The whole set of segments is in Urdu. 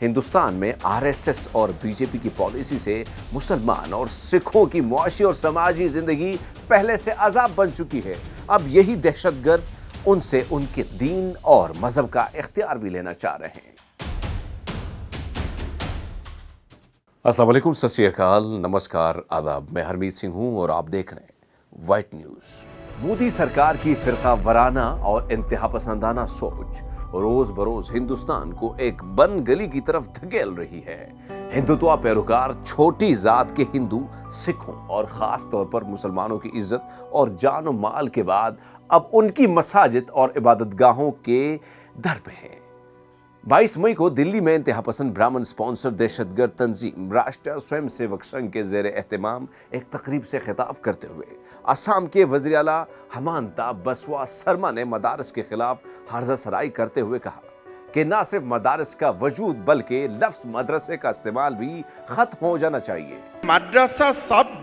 ہندوستان میں RSS اور BJP کی پالیسی سے مسلمان اور سکھوں کی معاشی اور سماجی زندگی پہلے سے عذاب بن چکی ہے۔ اب یہی دہشت گرد ان سے ان کے دین اور مذہب کا اختیار بھی لینا چاہ رہے ہیں۔ السلام علیکم، ست شری اکال، نمسکار، آداب۔ میں ہرمیت سنگھ ہوں اور آپ دیکھ رہے ہیں وائٹ نیوز۔ مودی سرکار کی فرقہ وارانہ اور انتہا پسندانہ سوچ روز بروز ہندوستان کو ایک بند گلی کی طرف دھکیل رہی ہے۔ ہندوتوا پیروکار چھوٹی ذات کے ہندو سکھوں اور خاص طور پر مسلمانوں کی عزت اور جان و مال کے بعد اب ان کی مساجد اور عبادت گاہوں کے در پہ ہیں۔ 22 مئی کو دلی میں انتہا پسند برہمن سپانسر دہشت گرد تنظیم راشٹریہ سوئم سیوک سنگھ کے زیر اہتمام ایک تقریب سے خطاب کرتے ہوئے آسام کے وزیر اعلیٰ ہمانتا بسوا سرما نے مدارس کے خلاف ہرزہ سرائی کرتے ہوئے کہا کہ نہ صرف مدارس کا وجود بلکہ لفظ مدرسے کا استعمال بھی ختم ہو جانا چاہیے۔ مدرسہ سب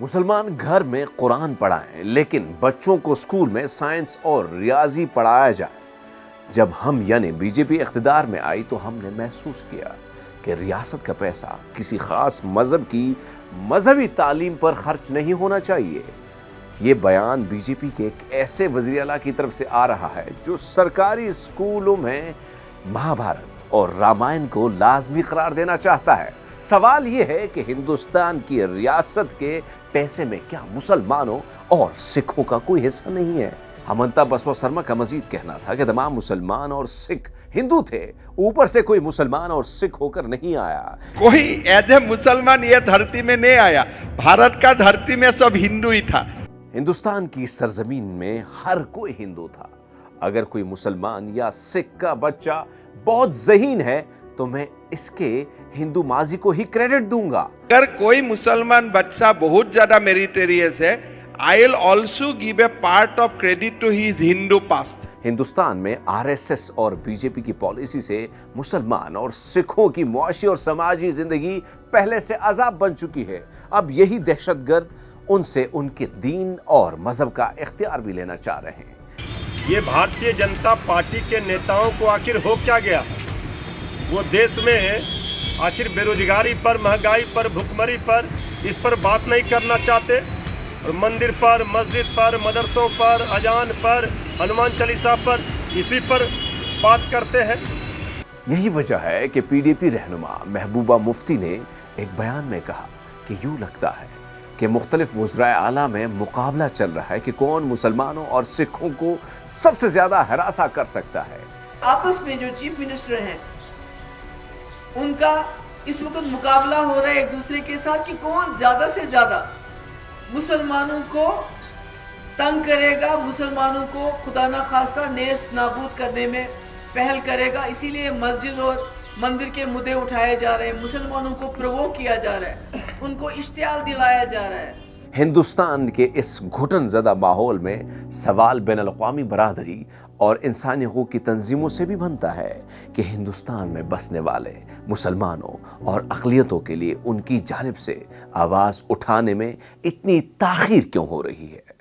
مسلمان گھر میں قرآن پڑھائیں لیکن بچوں کو اسکول میں سائنس اور ریاضی پڑھایا جائے۔ جب ہم یعنی BJP اقتدار میں آئی تو ہم نے محسوس کیا کہ ریاست کا پیسہ کسی خاص مذہب کی مذہبی تعلیم پر خرچ نہیں ہونا چاہیے۔ یہ بیان BJP کے ایک ایسے وزیر اعلیٰ کی طرف سے آ رہا ہے جو سرکاری اسکولوں میں مہابھارت اور رامائن کو لازمی قرار دینا چاہتا ہے۔ سوال یہ ہے کہ ہندوستان کی ریاست کے پیسے میں کیا مسلمانوں اور سکھوں کا کوئی حصہ نہیں ہے؟ ہمانتا بسوا سرما کا مزید کہنا تھا کہ تمام مسلمان اور سکھ ہندو تھے، اوپر سے کوئی مسلمان اور سکھ ہو کر نہیں آیا۔ کوئی ایز اے مسلمان یہ دھرتی میں نہیں آیا، بھارت کا دھرتی میں سب ہندو ہی تھا۔ ہندوستان کی سرزمین میں ہر کوئی ہندو تھا۔ اگر کوئی مسلمان یا سکھ کا بچہ بہت ذہین ہے تو میں اس کے ہندو ماضی کو ہی کریڈٹ دوں گا۔ اگر کوئی مسلمان بچہ بہت زیادہ میریٹریس ہے، I will also give a part of credit to his Hindu past۔ Hindustan میں RSS اور BJP کی پالیسی سے مسلمان اور سکھوں کی معاشی اور سماجی زندگی پہلے سے عذاب بن چکی ہے۔ اب یہی دہشت گرد ان سے ان کے دین اور مذہب کا اختیار بھی لینا چاہ رہے ہیں۔ یہ بھارتیہ جنتا پارٹی کے نیتاؤں کو آخر ہو کیا گیا؟ وہ دیش میں آخر بے روزگاری پر، مہنگائی پر، بھوکمری پر اس پر بات نہیں کرنا چاہتے، اور مندر پر، مسجد پر، مدرسوں پر، اذان پر، ہنومان چالیسا پر اسی پر بات کرتے ہیں۔ یہی وجہ ہے کہ PDP رہنما محبوبہ مفتی نے ایک بیان میں کہا کہ یوں لگتا ہے کہ مختلف وزرائے اعلیٰ میں مقابلہ چل رہا ہے کہ کون مسلمانوں اور سکھوں کو سب سے زیادہ ہراساں کر سکتا ہے۔ آپس میں جو چیف منسٹر ہیں ان کا اس وقت مقابلہ ہو رہا ہے ایک دوسرے کے ساتھ کہ کون زیادہ سے زیادہ مسلمانوں کو تنگ کرے گا، مسلمانوں کو خدا نخواستہ نیز نابود کرنے میں پہل کرے گا۔ اسی لیے مسجد اور مندر کے مدعے اٹھائے جا رہے ہیں، مسلمانوں کو پرووک کیا جا رہا ہے، ان کو اشتعال دلایا جا رہا ہے۔ ہندوستان کے اس گھٹن زدہ ماحول میں سوال بین الاقوامی برادری اور انسانی حقوق کی تنظیموں سے بھی بنتا ہے کہ ہندوستان میں بسنے والے مسلمانوں اور اقلیتوں کے لیے ان کی جانب سے آواز اٹھانے میں اتنی تاخیر کیوں ہو رہی ہے؟